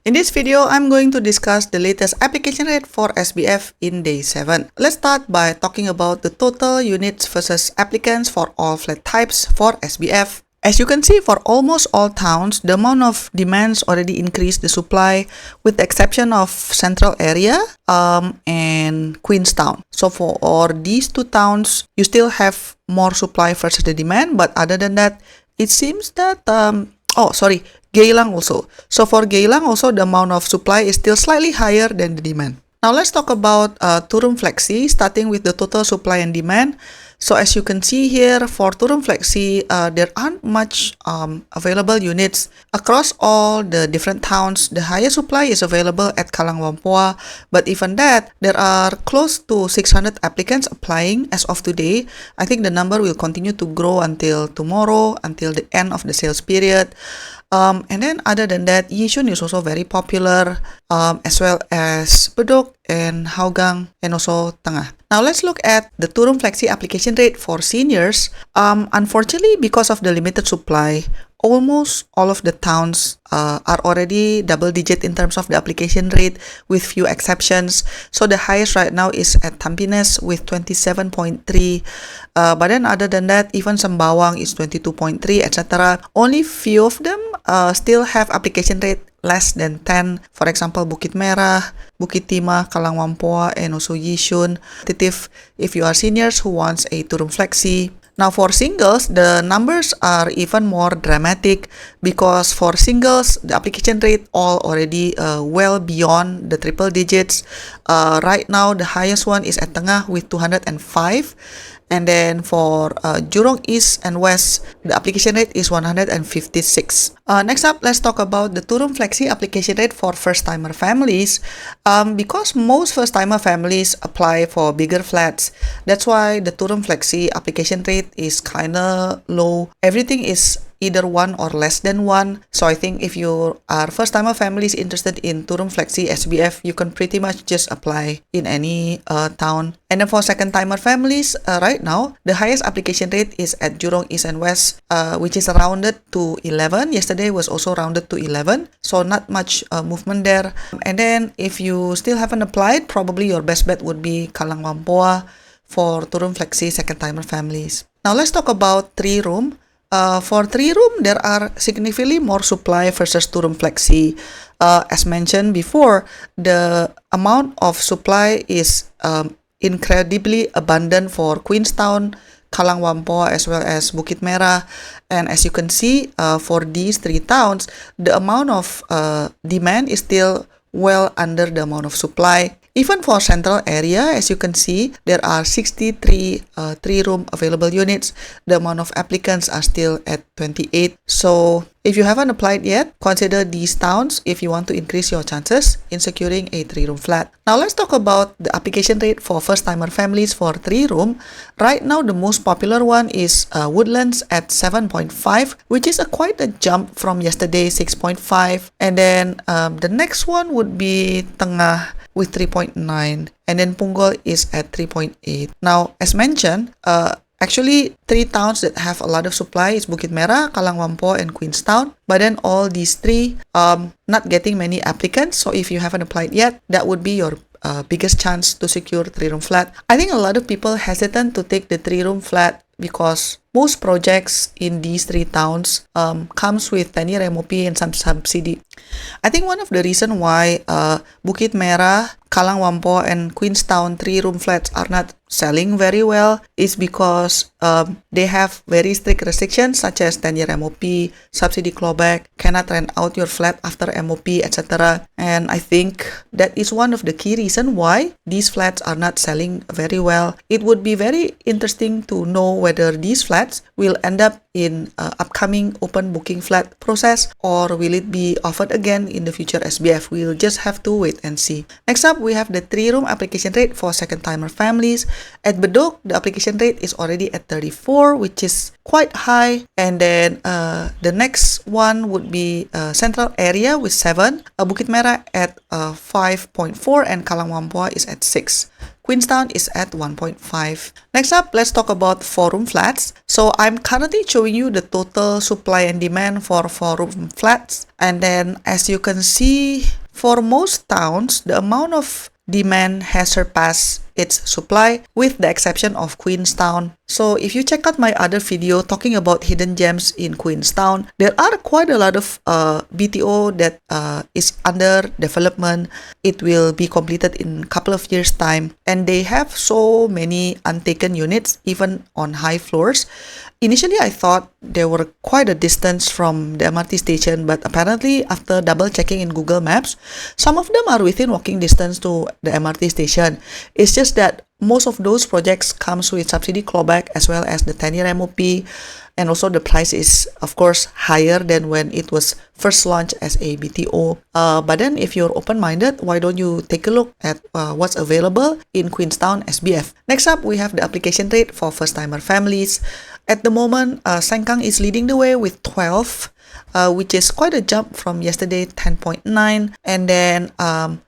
In this video, I'm going to discuss the latest application rate for SBF in day 7. Let's start by talking about the total units versus applicants for all flat types for SBF. As you can see, for almost all towns, the amount of demands already increased the supply with the exception of Central Area and Queenstown. So for these two towns, you still have more supply versus the demand, but other than that, it seems that Geylang also. So for Geylang also, the amount of supply is still slightly higher than the demand. Now let's talk about Turun Flexi, starting with the total supply and demand. So as you can see here, for Turun Flexi, there aren't much available units across all the different towns. The highest supply is available at Kalang Whampoa, but even that, there are close to 600 applicants applying as of today. I think the number will continue to grow until tomorrow, until the end of the sales period. And then other than that, Yishun is also very popular, as well as Bedok and Hougang and also Tengah. Now let's look at the Turun Flexi application rate for seniors. Unfortunately, because of the limited supply, almost all of the towns are already double digit in terms of the application rate with few exceptions. So the highest right now is at Tampines with 27.3. But then other than that, even Sembawang is 22.3, etc. Only few of them still have application rate less than 10. For example, Bukit Merah, Bukit Timah, Kalang Whampoa, and also Yishun. If you are seniors who wants a Turun Flexi. Now for singles, the numbers are even more dramatic because for singles, the application rate already well beyond the triple digits. Right now, the highest one is at Tengah with 205. And then for Jurong East and West, the application rate is 156. Next up, let's talk about the Turun Flexi application rate for first-timer families. Because most first-timer families apply for bigger flats, that's why the Turun Flexi application rate is kind of low. Everything is either 1 or less than 1. So I think if you are first-timer families interested in Turun Flexi SBF, you can pretty much just apply in any town. And then for second-timer families, right now, the highest application rate is at Jurong East and West, which is rounded to 11. Yesterday was also rounded to 11. So not much movement there. And then if you still haven't applied, probably your best bet would be Kalang Whampoa for Turun Flexi second-timer families. Now let's talk about 3-room. For 3-room, there are significantly more supply versus Turun Flexi. As mentioned before, the amount of supply is incredibly abundant for Queenstown, Kalang Whampoa, as well as Bukit Merah. And as you can see, for these 3 towns, the amount of demand is still well under the amount of supply. Even for Central Area, as you can see, there are 63 3-room available units. The amount of applicants are still at 28. So if you haven't applied yet, consider these towns if you want to increase your chances in securing a 3-room flat. Now let's talk about the application rate for first-timer families for 3-room. Right now, the most popular one is Woodlands at 7.5, which is quite a jump from yesterday, 6.5. And then the next one would be Tengah with 3.9, and then Punggol is at 3.8. Now, as mentioned, actually 3 towns that have a lot of supply is Bukit Merah, Kalang Whampoa, and Queenstown. But then all these 3 not getting many applicants. So if you haven't applied yet, that would be your biggest chance to secure 3-room flat. I think a lot of people hesitant to take the 3-room flat because most projects in these 3 towns comes with 10-year MOP and some subsidy. I think one of the reasons why Bukit Merah, Kalang Whampoa, and Queenstown 3-room flats are not selling very well is because they have very strict restrictions such as 10-year MOP, subsidy clawback, cannot rent out your flat after MOP, etc. And I think that is one of the key reasons why these flats are not selling very well. It would be very interesting to know whether these flats will end up in upcoming open booking flat process or will it be offered again in the future SBF. We'll just have to wait and see. Next up, we have the 3-room application rate for second-timer families. At Bedok, the application rate is already at 34, which is quite high. And then the next one would be Central Area with 7, Bukit Merah at 5.4, and Kalang Whampoa is at 6. Queenstown is at 1.5. Next up, let's talk about 4-room flats. So I'm currently showing you the total supply and demand for 4-room flats. And then as you can see, for most towns, the amount of demand has surpassed its supply with the exception of Queenstown. So if you check out my other video talking about hidden gems in Queenstown, there are quite a lot of BTO that is under development. It will be completed in a couple of years time, and they have so many untaken units even on high floors. Initially, I thought they were quite a distance from the MRT station, but apparently after double checking in Google Maps, some of them are within walking distance to the MRT station. It's just that most of those projects comes with subsidy clawback as well as the 10-year MOP, and also the price is of course higher than when it was first launched as a BTO. But then if you're open-minded, why don't you take a look at what's available in Queenstown SBF. Next up, we have the application rate for first-timer families. At the moment, Sengkang is leading the way with 12, which is quite a jump from yesterday, 10.9. And then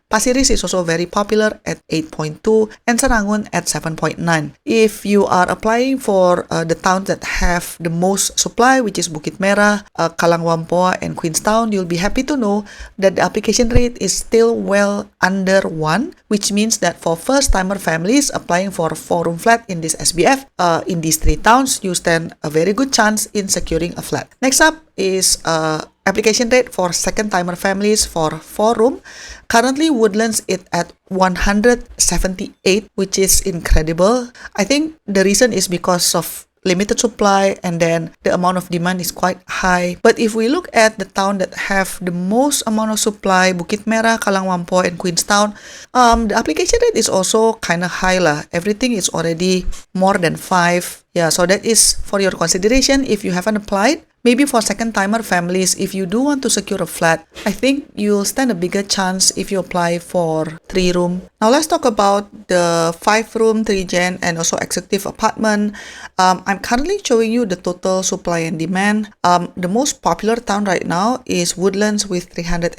Pasir Ris is also very popular at 8.2 and Serangoon at 7.9. If you are applying for the towns that have the most supply, which is Bukit Merah, Kalang Wampoa, and Queenstown, you'll be happy to know that the application rate is still well under 1, which means that for first-timer families applying for a 4-room flat in this SBF, in these 3 towns, you stand a very good chance in securing a flat. Next up is application rate for second-timer families for 4-room. Currently, Woodlands is at 178, which is incredible. I think the reason is because of limited supply, and then the amount of demand is quite high. But if we look at the town that have the most amount of supply, Bukit Merah, Kalang Wampoa, and Queenstown, the application rate is also kind of high lah. Everything is already more than 5. Yeah, so that is for your consideration if you haven't applied. Maybe for second-timer families, if you do want to secure a flat, I think you'll stand a bigger chance if you apply for 3-room. Now let's talk about the 5-room, 3-gen, and also executive apartment. I'm currently showing you the total supply and demand. The most popular town right now is Woodlands with 390,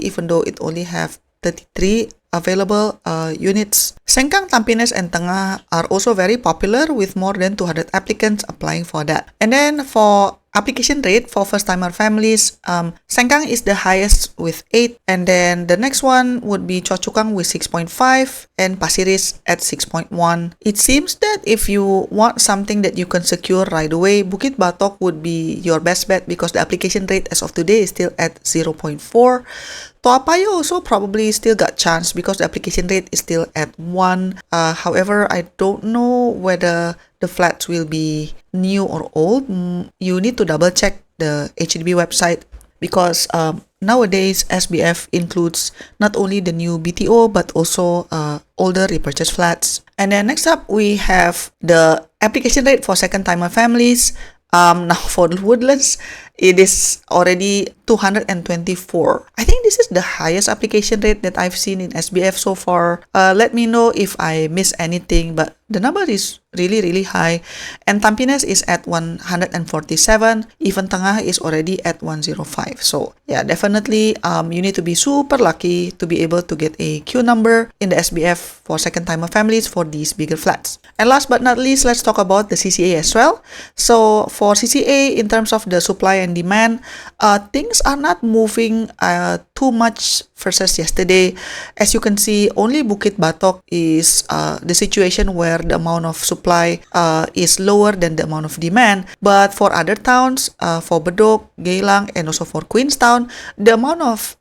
even though it only have 33 available units. Sengkang, Tampines, and Tengah are also very popular with more than 200 applicants applying for that. And then for application rate for first-timer families, Sengkang is the highest with 8, and then the next one would be Choa Chu Kang with 6.5 and Pasir Ris at 6.1. It seems that if you want something that you can secure right away, Bukit Batok would be your best bet because the application rate as of today is still at 0.4. Toa Payoh also probably still got chance because the application rate is still at 1. However, I don't know whether the flats will be new or old. You need to double check the HDB website because nowadays SBF includes not only the new BTO but also older repurchase flats. And then next up we have the application rate for second-timer families. Now for the Woodlands, it is already 224. I think this is the highest application rate that I've seen in SBF so far. Let me know if I miss anything, but the number is really high. And Tampines is at 147. Even Tengah is already at 105. So yeah, definitely you need to be super lucky to be able to get a queue number in the SBF for second-timer families for these bigger flats. And last but not least, let's talk about the CCA as well. So for CCA, in terms of the supply and demand, things are not moving too much versus yesterday. As you can see, only Bukit Batok is the situation where the amount of supply is lower than the amount of demand. But for other towns, for Bedok, Geylang, and also for Queenstown, the amount of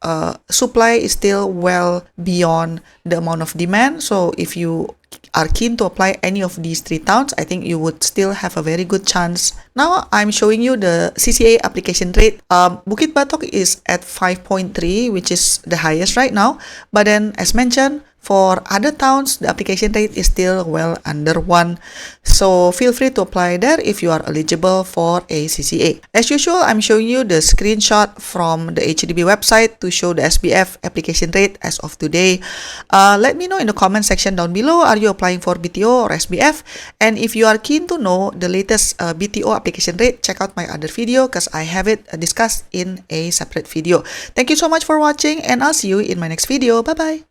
supply is still well beyond the amount of demand. So if you are keen to apply any of these 3 towns, I think you would still have a very good chance. Now I'm showing you the CCA application rate. Bukit Batok is at 5.3, which is the highest right now. But then, as mentioned, for other towns, the application rate is still well under 1. So feel free to apply there if you are eligible for a CCA. As usual, I'm showing you the screenshot from the HDB website to show the SBF application rate as of today. Let me know in the comment section down below, are you applying for BTO or SBF? And if you are keen to know the latest BTO application rate, check out my other video because I have it discussed in a separate video. Thank you so much for watching, and I'll see you in my next video. Bye-bye.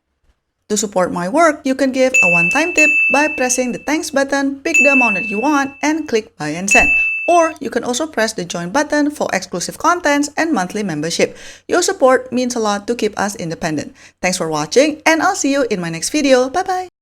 To support my work, you can give a one-time tip by pressing the thanks button, pick the amount that you want, and click buy and send. Or you can also press the join button for exclusive contents and monthly membership. Your support means a lot to keep us independent. Thanks for watching, and I'll see you in my next video. Bye bye!